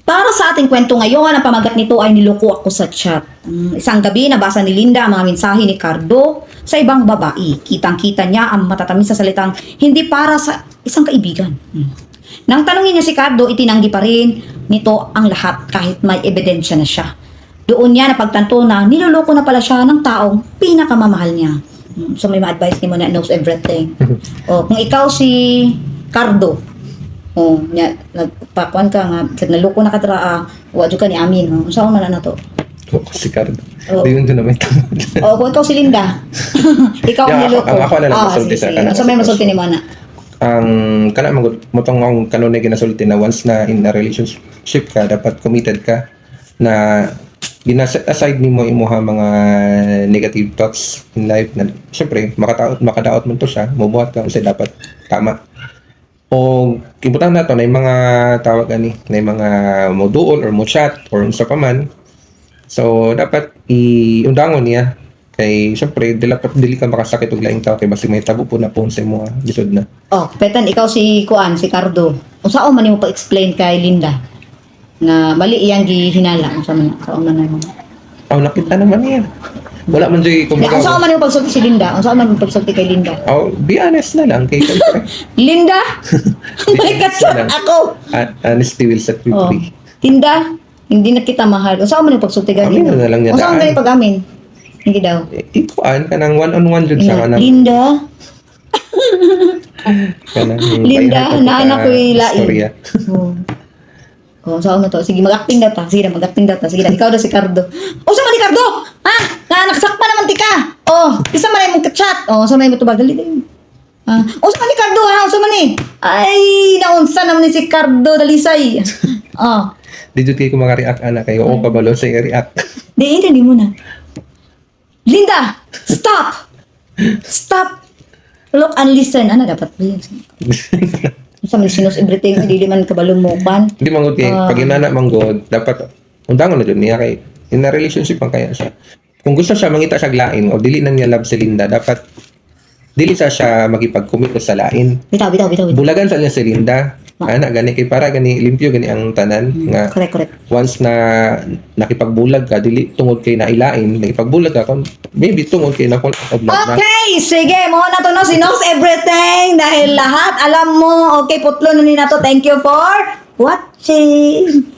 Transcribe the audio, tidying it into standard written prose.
Para sa ating kwento ngayon, ang pamagat nito ay niloko ako sa chat. Isang gabi, nabasa ni Linda ang mga mensahe ni Cardo sa ibang babae. Kitang-kita niya ang matatamis sa salitang hindi para sa isang kaibigan. Nang tanungin niya si Cardo, itinanggi pa rin nito ang lahat kahit may ebidensya na siya. Doon niya napagtanto na niloloko na pala siya ng taong pinakamamahal niya. So may ma-advise ni mo na knows everything. Kung ikaw si Cardo, nagpakuan ka nga, naloko na ka tara, wadyo ka ni Amin. Saan man na to? Si Cardo. Di yun doon na may tama. Kung ikaw si Linda, ikaw ang niloko. Ako na lang masulti sa kanila. So may masulti ni mo na. Ang kana motong ang kanunay ginasulti na once na in a relationship ka, dapat committed ka na aside nimo imuha mga negative thoughts in life na syempre makadaot man to siya, mabuhat ka kasi dapat tama. O kibutan nato na yung mga tawag ani na yung mga mo duol or mo chat or unsa pa man, so dapat iundangon niya kay syempre dili ka makasakit og laing tao kay basi may tabo po na po sa imo lisod na. Petan ikaw si si Cardo, unsa man nimo pa-explain kay Linda na mali iyang gihinala unsa man sa una na mo? Nakita naman niya. Wala man jay kumbaga. Unsa man nimo pagsulti si Linda? Unsa man nimo pagsulti kay Linda? Be honest na lang kay Linda, may katsat ako. Honesty will set you free. Linda, hindi na kita mahal. Unsa man nimo pagsulti kay Linda? Amin na lang niya. Unsa man kay pag-amin? Hindi daw. Ikuan ka ng one-on-one jud siya kanang Linda, Linda, naanak ko ilain. Saan na to? Sige, mag-acting data. Sige, mag-acting data. Sige, ikaw daw si Cardo. Saan man ni Cardo? Ha? Nakasakpa naman tika. Isa man ay mong chat. Saan man ay mo tubag? Dali din. Saan man ni Cardo? Saan man ni? Ay, naunsa naman ni si Cardo. Dalisay. Di jud kay ko maka-react ana kay oo kabalo sa i-react. Hindi mo na. Linda, stop! Stop! Look and listen. Ano dapat ba yun? Sa mga sinus everything, hindi man kabalo mo pan. Hindi manggod kay pag inana manggod, dapat undangon na jud niya kay in a relationship ang kaya siya. Kung gusto siya mangita siya lain o dili na niya love si Linda, dapat dili siya magipag-commit sa lain. Bitaw. Bulagan sa niya si Linda. Ana gani kay para gani limpyo gani ang tanan nga. Correct. Once na nakipagbulag ka dili tungod kay nailain, nakipagbulag ka kon maybe tungod kay na Okay, sige, mo na to no, she knows everything dahil lahat alam mo. Okay, putlo na ni nato. Thank you for watching.